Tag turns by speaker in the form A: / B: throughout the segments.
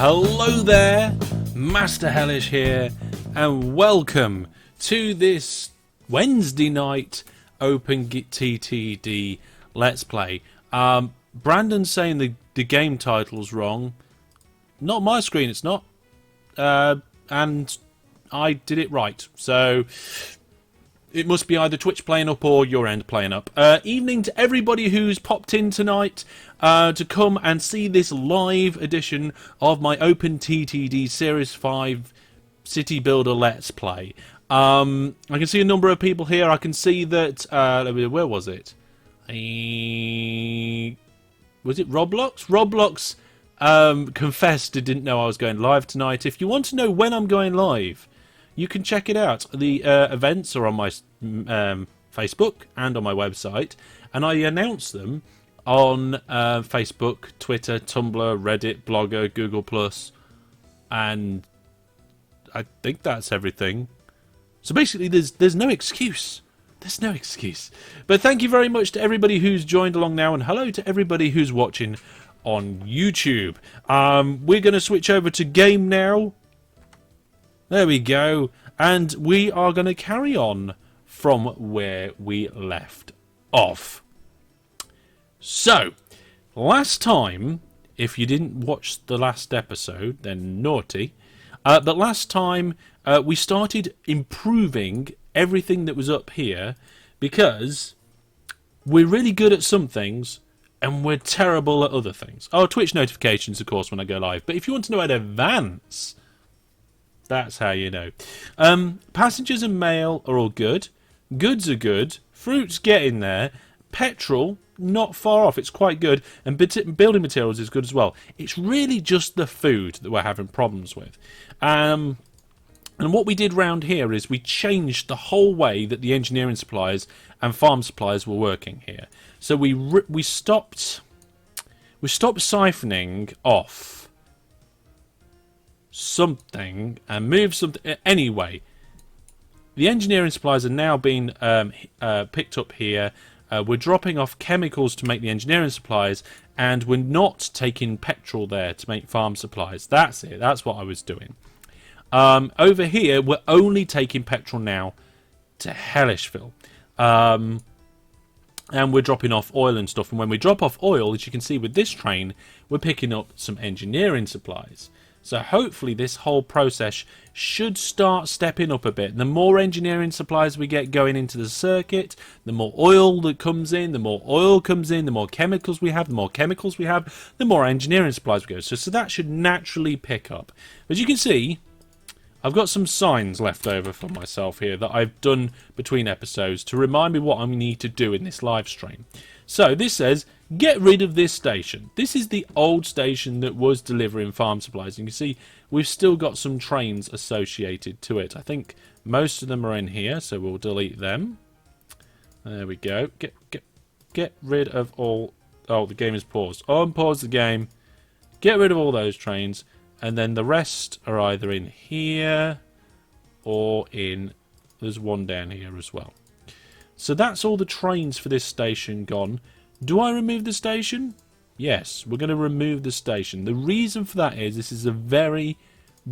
A: Hello there, Master Hellish here, and welcome to this Wednesday night OpenTTD Let's Play. Brandon's saying the game title's wrong. Not my screen, it's not. And I did it right, so it must be either Twitch playing up or your end playing up. Evening to everybody who's popped in tonight to come and see this live edition of my OpenTTD Series 5 City Builder Let's Play. I can see a number of people here. I can see that... where was it? Was it Roblox? Roblox confessed it didn't know I was going live tonight. If you want to know when I'm going live, you can check it out. The events are on my Facebook and on my website, and I announce them on Facebook, Twitter, Tumblr, Reddit, Blogger, Google+, and I think that's everything. So basically there's no excuse. There's no excuse. But thank you very much to everybody who's joined along now, and hello to everybody who's watching on YouTube. We're going to switch over to game now. There we go. And we are going to carry on from where we left off. So, last time, if you didn't watch the last episode, then naughty. But last time, we started improving everything that was up here because we're really good at some things and we're terrible at other things. Oh, Twitch notifications, of course, when I go live. But if you want to know in advance, that's how you know. Passengers and mail are all good. Goods are good. Fruit's getting there. Petrol, not far off. It's quite good. And building materials is good as well. It's really just the food that we're having problems with. And what we did round here is we changed the whole way that the engineering suppliers and farm suppliers were working here. So we stopped siphoning off something and moved something. Anyway, the engineering supplies are now being picked up here. We're dropping off chemicals to make the engineering supplies, and we're not taking petrol there to make farm supplies. That's it. That's what I was doing. Over here, we're only taking petrol now to Hellishville. And we're dropping off oil and stuff. And when we drop off oil, as you can see with this train, we're picking up some engineering supplies. So hopefully this whole process should start stepping up a bit. The more engineering supplies we get going into the circuit, the more oil that comes in, the more oil comes in, the more chemicals we have, the more chemicals we have, the more engineering supplies we go. So that should naturally pick up. As you can see, I've got some signs left over for myself here that I've done between episodes to remind me what I need to do in this live stream. So this says, get rid of this station. This is the old station that was delivering farm supplies. You can see we've still got some trains associated to it. I think most of them are in here, so we'll delete them. There we go. Get rid of all... Oh, the game is paused. Unpause the game. Get rid of all those trains. And then the rest are either in here or in... There's one down here as well. So that's all the trains for this station gone. Do I remove the station? Yes, we're going to remove the station. The reason for that is this is a very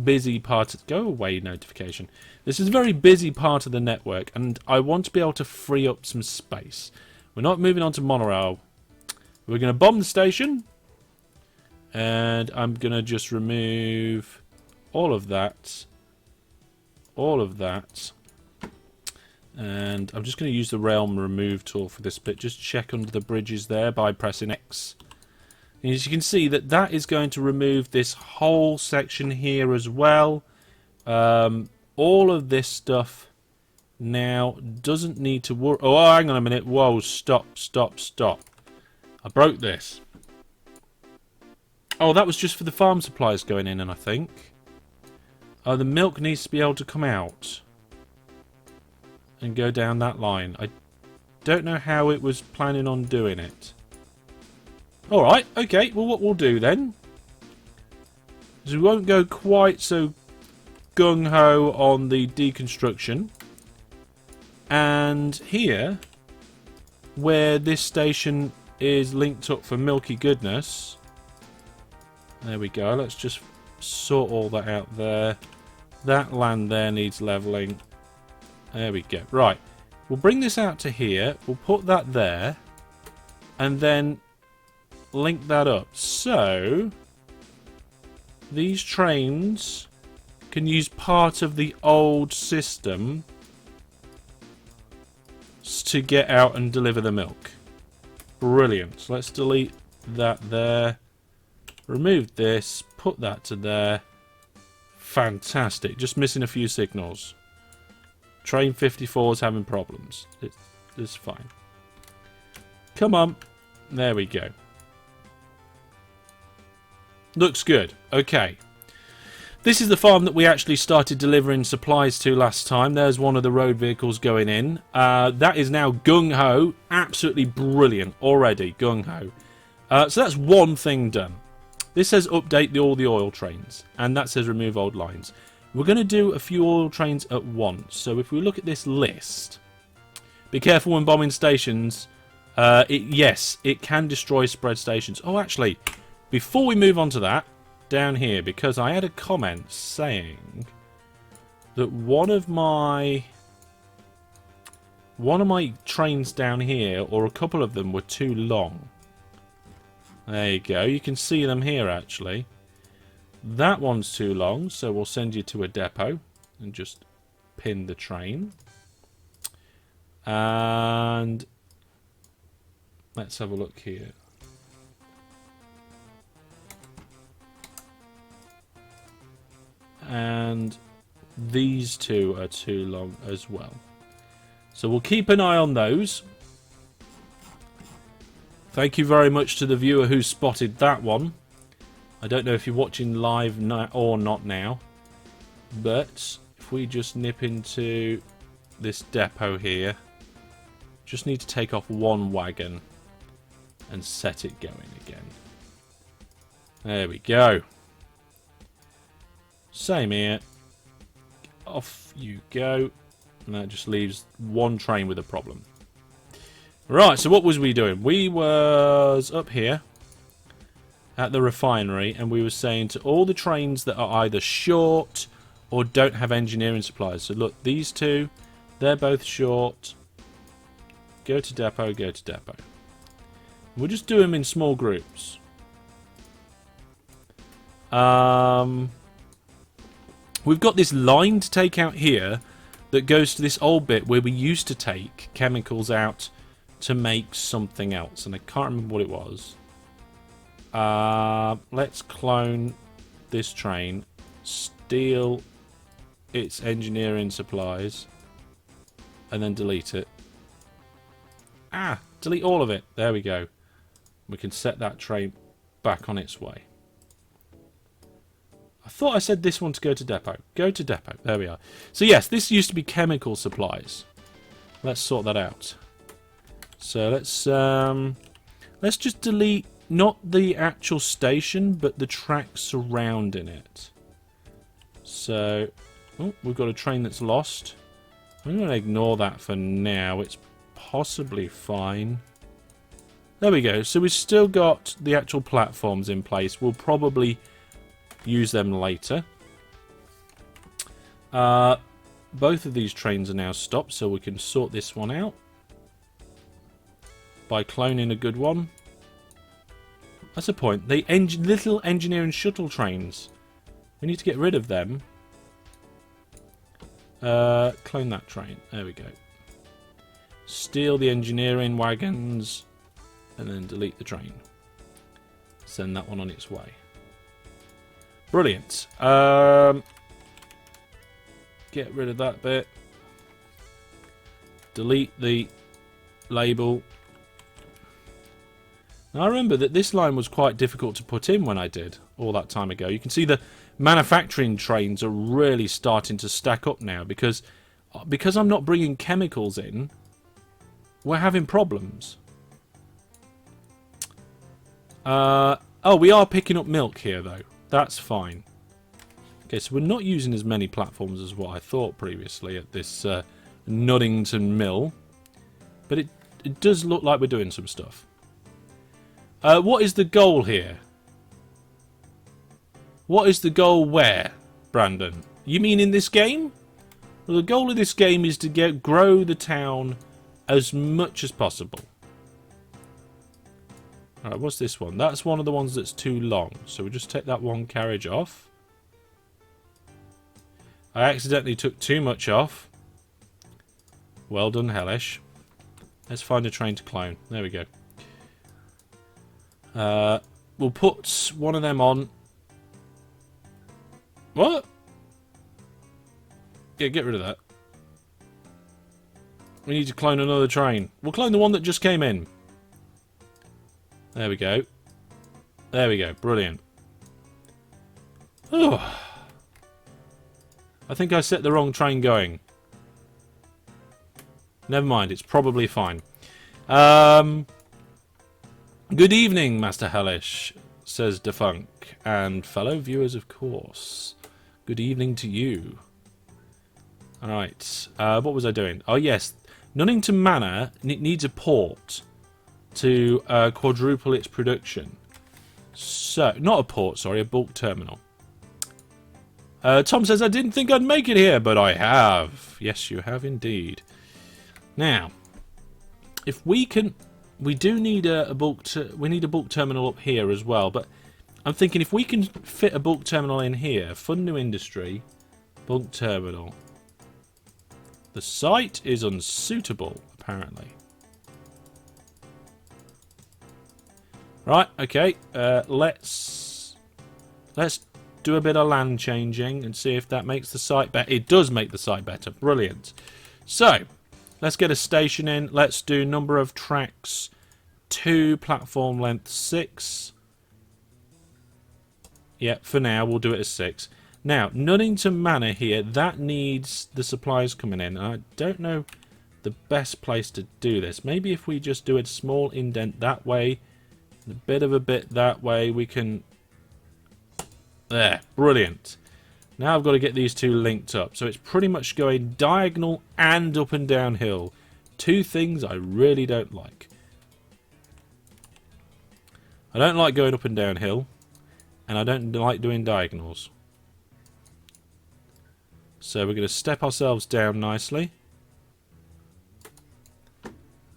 A: busy part... Go away, notification. This is a very busy part of the network, and I want to be able to free up some space. We're not moving on to monorail. We're going to bomb the station. And I'm going to just remove all of that. All of that. And I'm just going to use the realm remove tool for this bit. Just check under the bridges there by pressing X. And as you can see, that is going to remove this whole section here as well. All of this stuff now doesn't need to worry. Oh, hang on a minute. Whoa, stop. I broke this. Oh, that was just for the farm supplies going in, and I think. Oh, the milk needs to be able to come out and go down that line. I don't know how it was planning on doing it. Alright, okay. Well, what we'll do then is we won't go quite so gung-ho on the deconstruction. And here, where this station is linked up for milky goodness... There we go. Let's just sort all that out there. That land there needs levelling. There we go. Right. We'll bring this out to here. We'll put that there. And then link that up. So these trains can use part of the old system to get out and deliver the milk. Brilliant. So let's delete that there. Remove this. Put that to there. Fantastic. Just missing a few signals. Train 54 is having problems. It's fine. Come on. There we go. Looks good. Okay. This is the farm that we actually started delivering supplies to last time. There's one of the road vehicles going in. That is now gung-ho. Absolutely brilliant already. Gung-ho. So that's one thing done. This says update all the oil trains. And that says remove old lines. We're going to do a few oil trains at once. So if we look at this list. Be careful when bombing stations. Yes, it can destroy spread stations. Oh, actually, before we move on to that. Down here, because I had a comment saying that one of my trains down here, or a couple of them, were too long. There you go. You can see them here actually. That one's too long, so we'll send you to a depot and just pin the train. And let's have a look here. And these two are too long as well. So we'll keep an eye on those. Thank you very much to the viewer who spotted that one. I don't know if you're watching live or not now. But if we just nip into this depot here. Just need to take off one wagon and set it going again. There we go. Same here. Off you go. And that just leaves one train with a problem. Right, so what was we doing? We was up here at the refinery, and we were saying to all the trains that are either short or don't have engineering supplies. So look, these two, they're both short. Go to depot, go to depot. We'll just do them in small groups. We've got this line to take out here that goes to this old bit where we used to take chemicals out to make something else. And I can't remember what it was. Let's clone this train. Steal its engineering supplies. And then delete it. Delete all of it. There we go. We can set that train back on its way. I thought I said this one to go to depot. Go to depot. There we are. So yes, this used to be chemical supplies. Let's sort that out. So let's just delete not the actual station, but the track surrounding it. So we've got a train that's lost. I'm going to ignore that for now. It's possibly fine. There we go. So we've still got the actual platforms in place. We'll probably use them later. Both of these trains are now stopped, so we can sort this one out by cloning a good one. That's a point. The little engineering shuttle trains. We need to get rid of them. Clone that train. There we go. Steal the engineering wagons and then delete the train. Send that one on its way. Brilliant. Get rid of that bit. Delete the label. Now I remember that this line was quite difficult to put in when I did all that time ago. You can see the manufacturing trains are really starting to stack up now because I'm not bringing chemicals in. We're having problems. Oh, we are picking up milk here though. That's fine. Okay, so we're not using as many platforms as what I thought previously at this Nuddington Mill. But it does look like we're doing some stuff. What is the goal here? What is the goal where, Brandon? You mean in this game? Well, the goal of this game is to grow the town as much as possible. Alright, what's this one? That's one of the ones that's too long. So we'll just take that one carriage off. I accidentally took too much off. Well done, Hellish. Let's find a train to clone. There we go. We'll put one of them on. What? Yeah, get rid of that. We need to clone another train. We'll clone the one that just came in. There we go. There we go. Brilliant. Oh. I think I set the wrong train going. Never mind. It's probably fine. Good evening, Master Hellish, says Defunk. And fellow viewers, of course. Good evening to you. Alright. What was I doing? Oh, yes. Nunnington Manor needs a port to quadruple its production. So, not a port, sorry, a bulk terminal. Tom says, I didn't think I'd make it here, but I have. Yes, you have indeed. Now, if we can... We do need a bulk... We need a bulk terminal up here as well, but I'm thinking if we can fit a bulk terminal in here, fund new industry, bulk terminal. The site is unsuitable, apparently. Right, okay. Let's do a bit of land changing and see if that makes the site better. It does make the site better. Brilliant. So, let's get a station in. Let's do number of tracks 2, platform length 6. Yeah, for now, we'll do it as 6. Now, Nunnington Manor here, that needs the supplies coming in. I don't know the best place to do this. Maybe if we just do a small indent that way, and a bit of a bit that way, we can... There, brilliant. Now I've got to get these two linked up. So it's pretty much going diagonal and up and downhill. Two things I really don't like. I don't like going up and downhill, and I don't like doing diagonals. So we're going to step ourselves down nicely.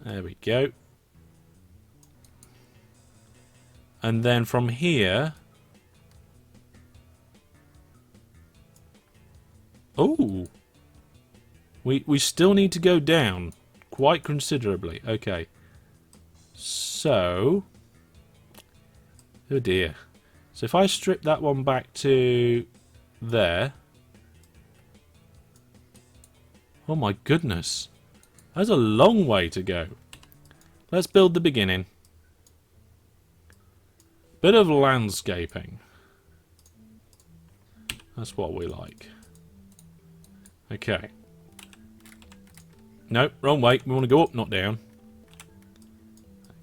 A: There we go. And then from here... Oh! We still need to go down quite considerably. Okay. So... Oh dear. So if I strip that one back to there... Oh my goodness. That's a long way to go. Let's build the beginning. Bit of landscaping. That's what we like. Okay. Nope, wrong way. We want to go up, not down.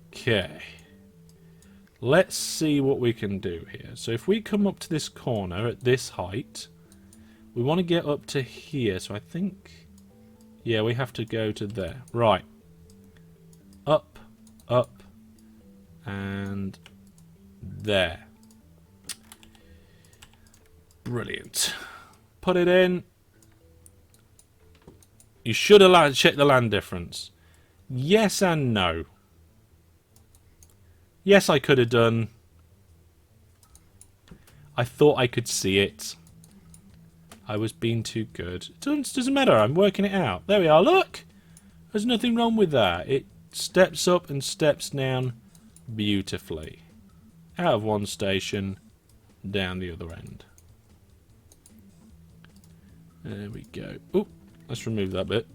A: Okay. Let's see what we can do here. So if we come up to this corner at this height, we want to get up to here. So I think... Yeah, we have to go to there. Right. Up, up, and there. Brilliant. Put it in. You should have checked the land difference. Yes and no. Yes, I could have done. I thought I could see it. I was being too good. It doesn't matter. I'm working it out. There we are. Look! There's nothing wrong with that. It steps up and steps down beautifully. Out of one station, down the other end. There we go. Oop, let's remove that bit.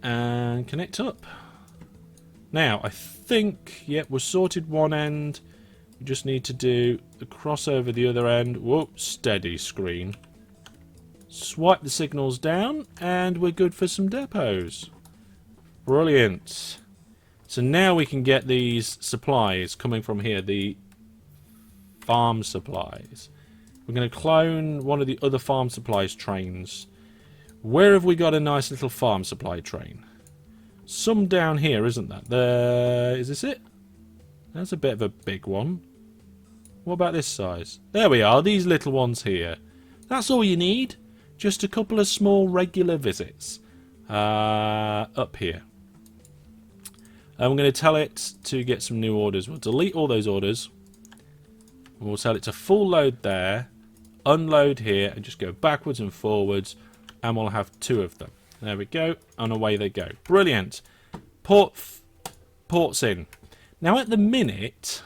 A: And connect up. Now, I think, yep, we're sorted one end. We just need to do the crossover the other end. Whoa, steady screen. Swipe the signals down, and we're good for some depots. Brilliant. So now we can get these supplies coming from here, the farm supplies. We're going to clone one of the other farm supplies trains. Where have we got a nice little farm supply train? Some down here, isn't that? Is this it? That's a bit of a big one. What about this size? There we are, these little ones here. That's all you need. Just a couple of small regular visits. Up here. And we're going to tell it to get some new orders. We'll delete all those orders. And we'll tell it to full load there. Unload here. And just go backwards and forwards. And we'll have 2 of them. There we go. And away they go. Brilliant. Ports in. Now at the minute,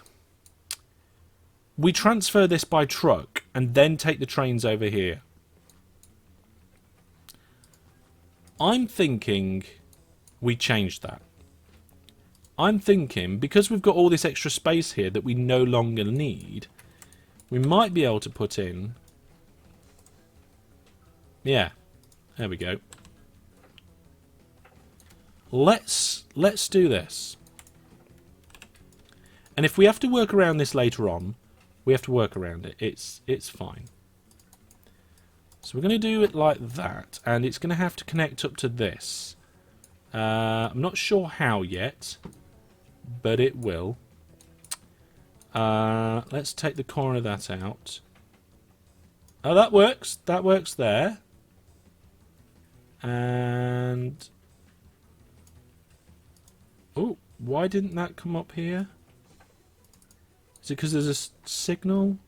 A: we transfer this by truck and then take the trains over here. I'm thinking we change that. I'm thinking because we've got all this extra space here that we no longer need, we might be able to put in... Yeah, there we go. Let's do this. And if we have to work around this later on, we have to work around it. It's fine. So we're going to do it like that, and it's going to have to connect up to this. I'm not sure how yet, but it will. Let's take the corner of that out. Oh, that works. That works there. And... oh, why didn't that come up here? Is it because there's a signal?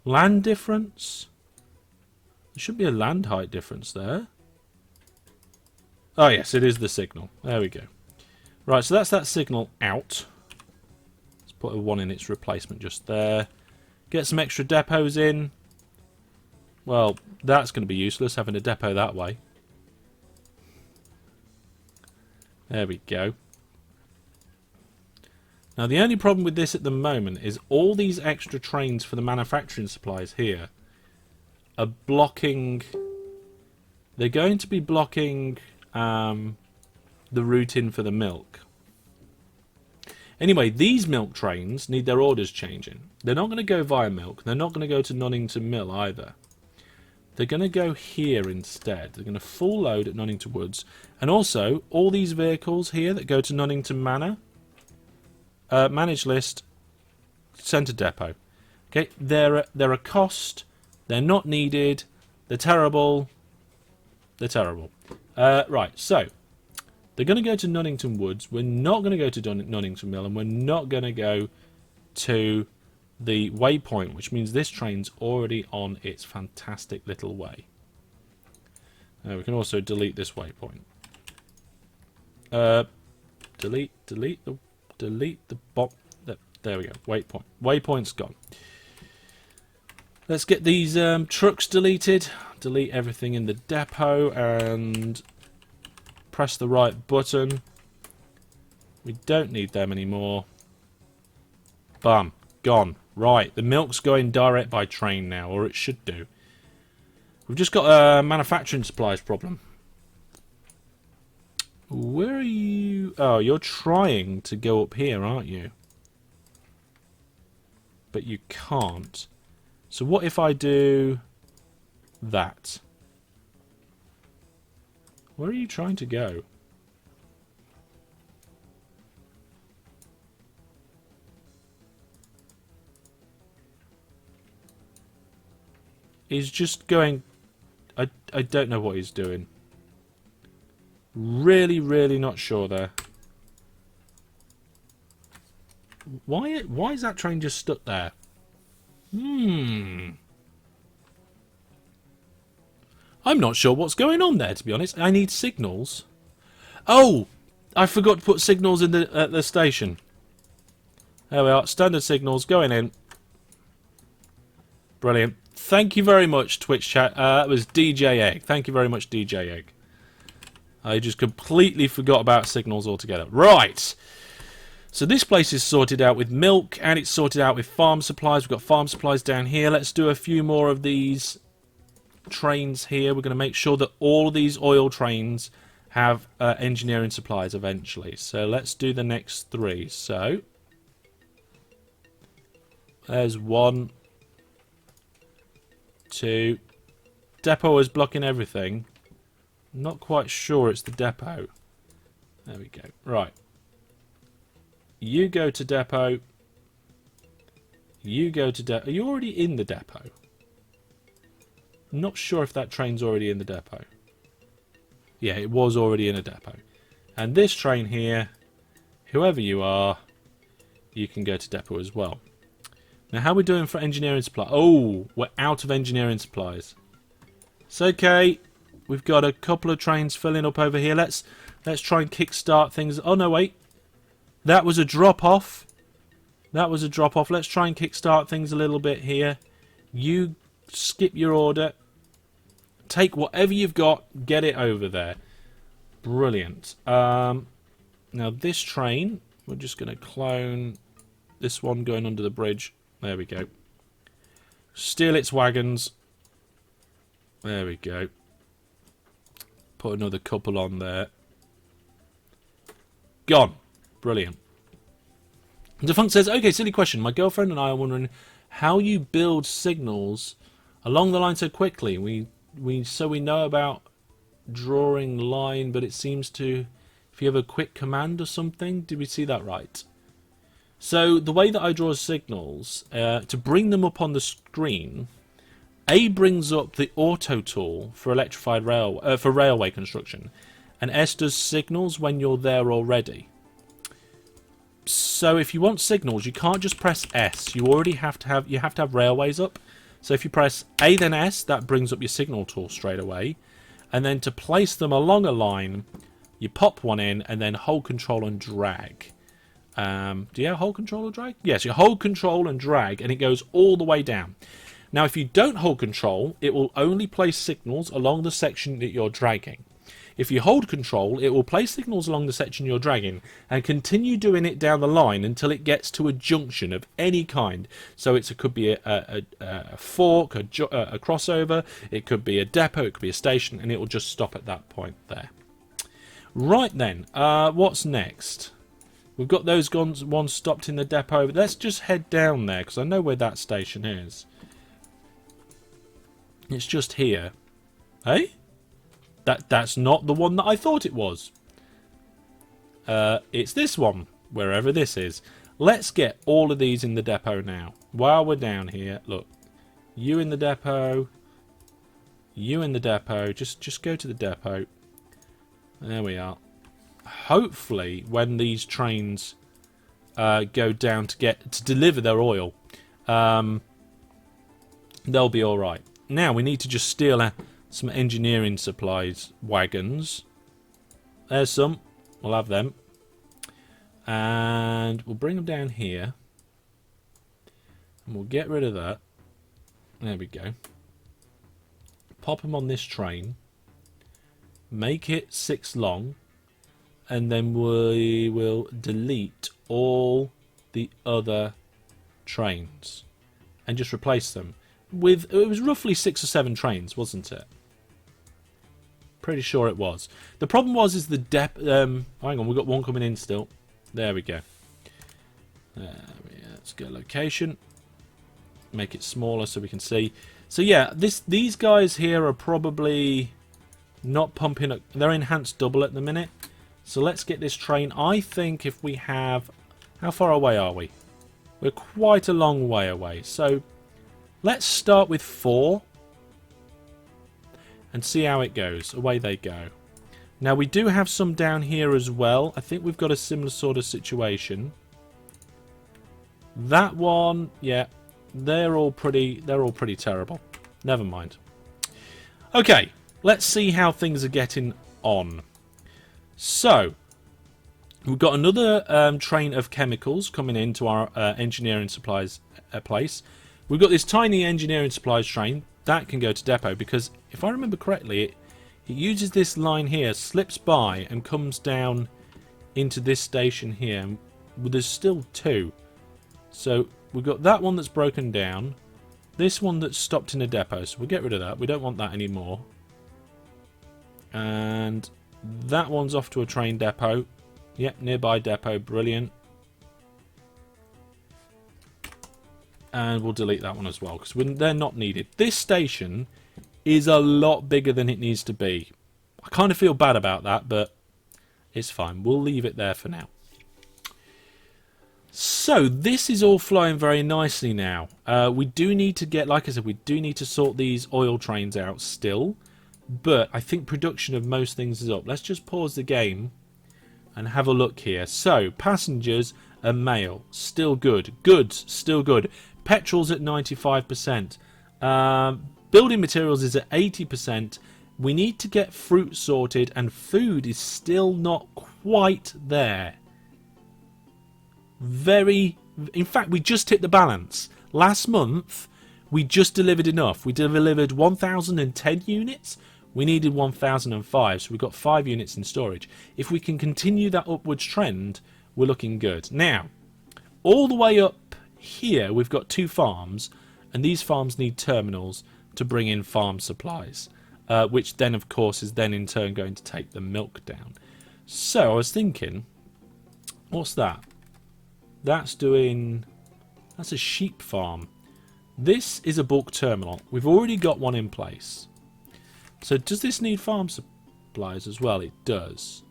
A: Land difference? There should be a land height difference there. Oh yes, it is the signal. There we go. Right, so that's that signal out. Let's put a 1 in its replacement just there. Get some extra depots in. Well, that's going to be useless, having a depot that way. There we go. Now the only problem with this at the moment is all these extra trains for the manufacturing supplies here are blocking... they're going to be blocking the route in for the milk. Anyway, these milk trains need their orders changing. They're not going to go via milk. They're not going to go to Nunnington Mill either. They're going to go here instead. They're going to full load at Nunnington Woods. And also, all these vehicles here that go to Nunnington Manor... manage list, centre depot. Okay, they're a cost. They're not needed. They're terrible. They're terrible. Right, so they're going to go to Nunnington Woods. We're not going to go to Nunnington Mill, and we're not going to go to the waypoint, which means this train's already on its fantastic little way. We can also delete this waypoint. Delete the bot. There we go. Waypoint. Waypoint's gone. Let's get these trucks deleted. Delete everything in the depot and press the right button. We don't need them anymore. Bam. Gone. Right. The milk's going direct by train now, or it should do. We've just got a manufacturing supplies problem. Where are you? Oh, you're trying to go up here, aren't you? But you can't. So what if I do that? Where are you trying to go? He's just going... I don't know what he's doing. Really not sure there. Why is that train just stuck there? I'm not sure what's going on there, to be honest. I need signals. Oh! I forgot to put signals in at the station. There we are. Standard signals going in. Brilliant. Thank you very much, Twitch chat. That was DJ Egg. Thank you very much, DJ Egg. I just completely forgot about signals altogether. Right. So this place is sorted out with milk, and it's sorted out with farm supplies. We've got farm supplies down here. Let's do a few more of these trains here. We're going to make sure that all of these oil trains have engineering supplies eventually. So let's do the next 3. So there's 1, 2. Depot is blocking everything. Not quite sure it's the depot. There we go. Right. You go to depot. You go to depot. Are you already in the depot? I'm not sure if that train's already in the depot. Yeah, it was already in a depot. And this train here, whoever you are, you can go to depot as well. Now, how are we doing for engineering supply? Oh, we're out of engineering supplies. It's okay. We've got a couple of trains filling up over here. Let's try and kickstart things. Oh, no, wait. That was a drop-off. That was a drop-off. Let's try and kickstart things a little bit here. You skip your order. Take whatever you've got. Get it over there. Brilliant. Now, this train, we're just going to clone this one going under the bridge. There we go. Steal its wagons. There we go. Put another couple on there. Gone. Brilliant. Defunct says, okay, silly question. My girlfriend and I are wondering how you build signals along the line so quickly. We know about drawing line, but it seems to, if you have a quick command or something, did we see that right? So the way that I draw signals, to bring them up on the screen, A brings up the auto tool for electrified rail for railway construction, and S does signals when you're there already. So if you want signals, you can't just press S. You already have to have railways up. So if you press A then S, that brings up your signal tool straight away, and then to place them along a line, you pop one in and then hold control and drag. Do you have hold control or drag? Yes, you hold control and drag, and it goes all the way down. Now, if you don't hold control, it will only place signals along the section that you're dragging. If you hold control, it will place signals along the section you're dragging and continue doing it down the line until it gets to a junction of any kind. So it could be a fork, a crossover, it could be a depot, it could be a station, and it will just stop at that point there. Right then, what's next? We've got those ones stopped in the depot. Let's just head down there, because I know where that station is. It's just here. Hey? That's not the one that I thought it was. It's this one, wherever this is. Let's get all of these in the depot now. While we're down here, look. You in the depot. You in the depot. Just go to the depot. There we are. Hopefully, when these trains go down to deliver their oil, they'll be all right. Now we need to just steal some engineering supplies wagons. There's some. We'll have them, and we'll bring them down here, and we'll get rid of that. There we go. Pop them on this train. Make it 6 long. And then we will delete all the other trains and just replace them with, it was roughly 6 or 7 trains, wasn't it? Pretty sure it was. The problem is the hang on, we've got one coming in still. There we go. Let's go location. Make it smaller so we can see. So yeah, these guys here are probably not pumping up. They're enhanced double at the minute. So let's get this train. I think if we have... How far away are we? We're quite a long way away. So let's start with 4. And see how it goes. Away they go. Now we do have some down here as well. I think we've got a similar sort of situation. That one, yeah. They're all pretty terrible. Never mind. Okay, let's see how things are getting on. So, we've got another train of chemicals coming into our engineering supplies place. We've got this tiny engineering supplies train. That can go to depot because, if I remember correctly, it uses this line here, slips by and comes down into this station here. And there's still 2. So, we've got that one that's broken down. This one that's stopped in a depot. So, we'll get rid of that. We don't want that anymore. And... that one's off to a train depot. Yep, nearby depot. Brilliant. And we'll delete that one as well, because they're not needed. This station is a lot bigger than it needs to be. I kind of feel bad about that, but it's fine. We'll leave it there for now. So this is all flowing very nicely now. We do need to get, like I said, we do need to sort these oil trains out still. But I think production of most things is up. Let's just pause the game and have a look here. So passengers and mail, still good. Goods, still good. Petrol's at 95%. Building materials is at 80%. We need to get fruit sorted, and food is still not quite there. In fact, we just hit the balance. Last month, we just delivered enough. We delivered 1,010 units. We needed 1,005, so we've got 5 units in storage. If we can continue that upwards trend, we're looking good. Now, all the way up here, we've got 2 farms, and these farms need terminals to bring in farm supplies, which then, of course, is then in turn going to take the milk down. So I was thinking, what's that? That's a sheep farm. This is a bulk terminal. We've already got one in place. So does this need farm supplies as well? It does.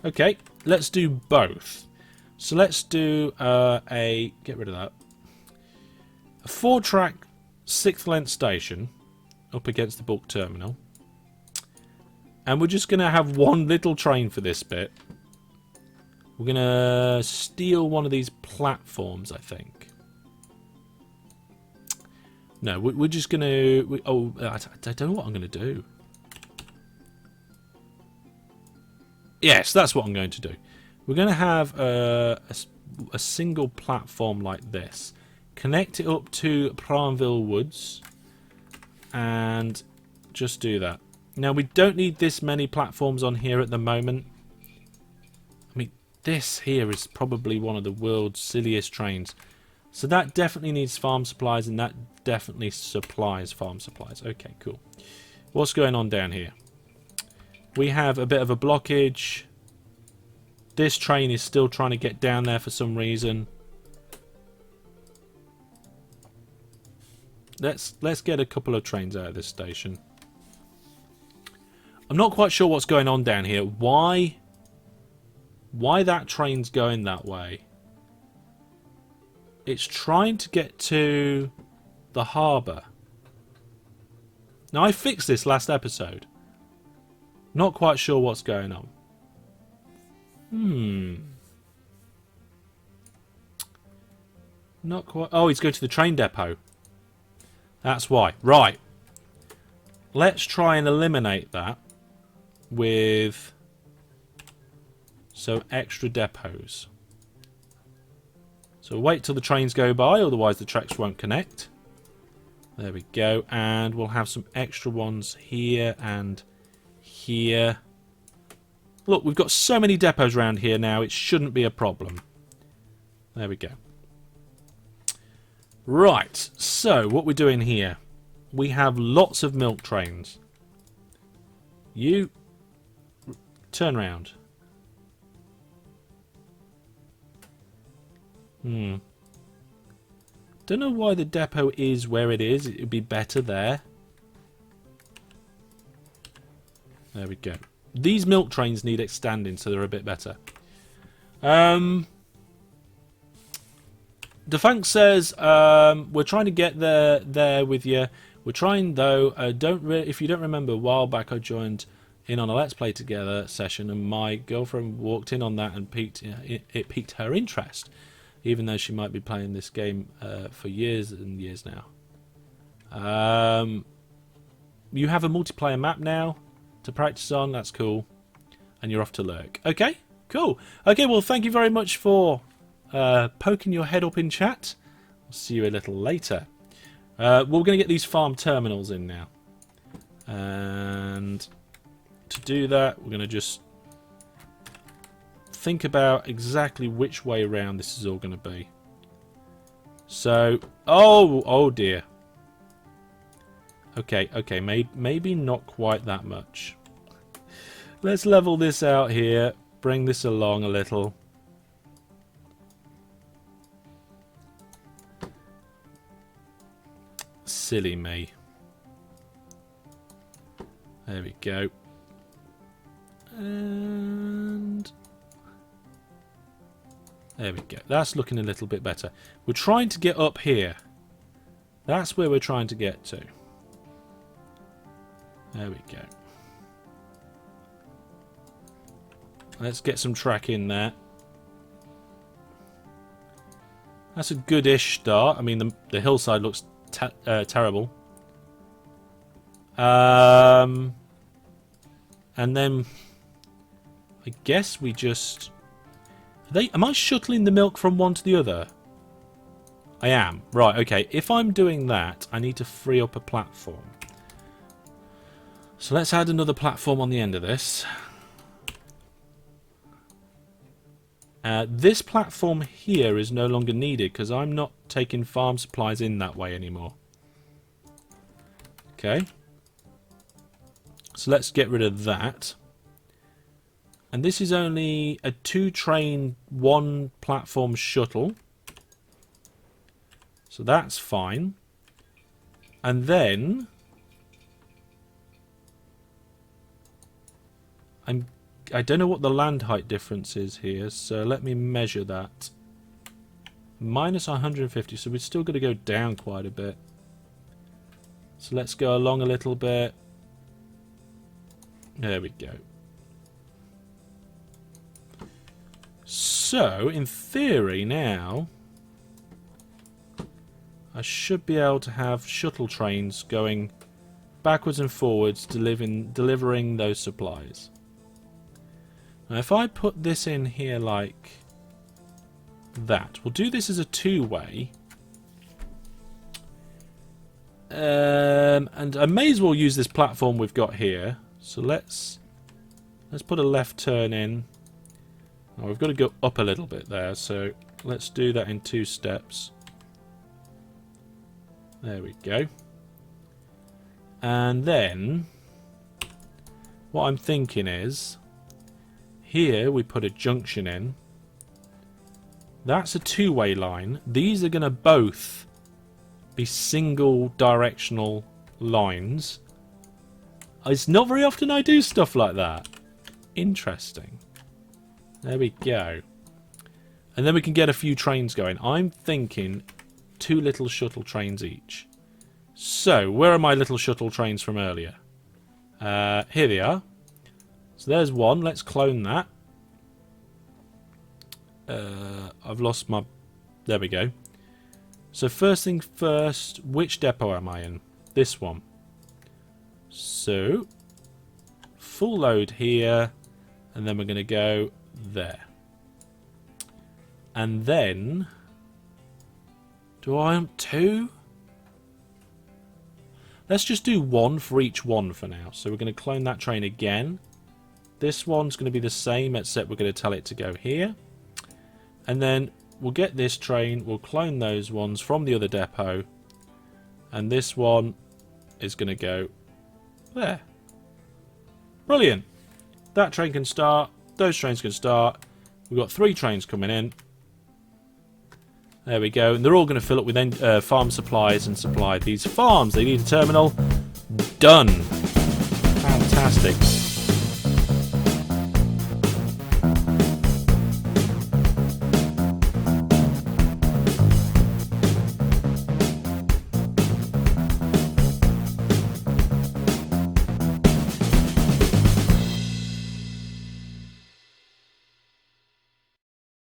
A: Okay, let's do both. So let's do get rid of that. A 4-track 6th length station up against the bulk terminal. And we're just going to have one little train for this bit. We're going to steal one of these platforms, I think. No, we're just going to... I don't know what I'm going to do. Yes, that's what I'm going to do. We're going to have a single platform like this. Connect it up to Pranville Woods. And just do that. Now, we don't need this many platforms on here at the moment. I mean, this here is probably one of the world's silliest trains. So that definitely needs farm supplies, and that definitely supplies farm supplies. Okay, cool. What's going on down here? We have a bit of a blockage. This train is still trying to get down there for some reason. Let's get a couple of trains out of this station. I'm not quite sure what's going on down here. Why that train's going that way? It's trying to get to the harbour. Now, I fixed this last episode. Not quite sure what's going on. Not quite... Oh, he's going to the train depot. That's why. Right. Let's try and eliminate that with some extra depots. So wait till the trains go by, otherwise the tracks won't connect. There we go. And we'll have some extra ones here and here. Look, we've got so many depots around here now, it shouldn't be a problem. There we go. Right, so what we're doing here. We have lots of milk trains. You turn round. Don't know why the depot is where it is. It would be better there. There we go. These milk trains need extending, so they're a bit better. Defunk says, we're trying to get there with you. We're trying, though. If you don't remember, a while back I joined in on a Let's Play Together session, and my girlfriend walked in on that and it piqued her interest, even though she might be playing this game for years and years now. You have a multiplayer map now to practice on. That's cool. And you're off to Lurk. Okay, cool. Okay, well, thank you very much for poking your head up in chat. I'll see you a little later. We're going to get these farm terminals in now. And to do that, we're going to just think about exactly which way around this is all going to be. So, oh dear. Okay, maybe not quite that much. Let's level this out here, bring this along a little. Silly me. There we go. And There we go. That's looking a little bit better. We're trying to get up here. That's where we're trying to get to. There we go. Let's get some track in there. That's a good-ish start. I mean, the hillside looks terrible. And then I guess we just... Am I shuttling the milk from one to the other? I am. Right, okay. If I'm doing that, I need to free up a platform. So let's add another platform on the end of this. This platform here is no longer needed because I'm not taking farm supplies in that way anymore. Okay. So let's get rid of that. And this is only a 2-train, 1-platform shuttle. So that's fine. And then I don't know what the land height difference is here, so let me measure that. Minus 150, so we're still going to go down quite a bit. So let's go along a little bit. There we go. So, in theory now, I should be able to have shuttle trains going backwards and forwards, delivering those supplies. Now, if I put this in here like that, we'll do this as a 2-way. And I may as well use this platform we've got here. So let's put a left turn in. Now, we've got to go up a little bit there, so let's do that in 2 steps. There we go. And then what I'm thinking is, here we put a junction in. That's a 2-way line. These are going to both be single directional lines. It's not very often I do stuff like that. Interesting. There we go. And then we can get a few trains going. I'm thinking 2 little shuttle trains each. So, where are my little shuttle trains from earlier? Here they are. So there's one. Let's clone that. I've lost my... There we go. So first thing first, which depot am I in? This one. So, full load here, and then we're going to go there. And then, do I want 2? Let's just do 1 for each one for now. So we're going to clone that train again. This one's going to be the same, except we're going to tell it to go here. And then we'll get this train, we'll clone those ones from the other depot. And this one is going to go there. Brilliant. That train can start. Those trains can start. We've got 3 trains coming in. There we go. And they're all going to fill up with farm supplies and supply these farms. They need a terminal. Done. Fantastic.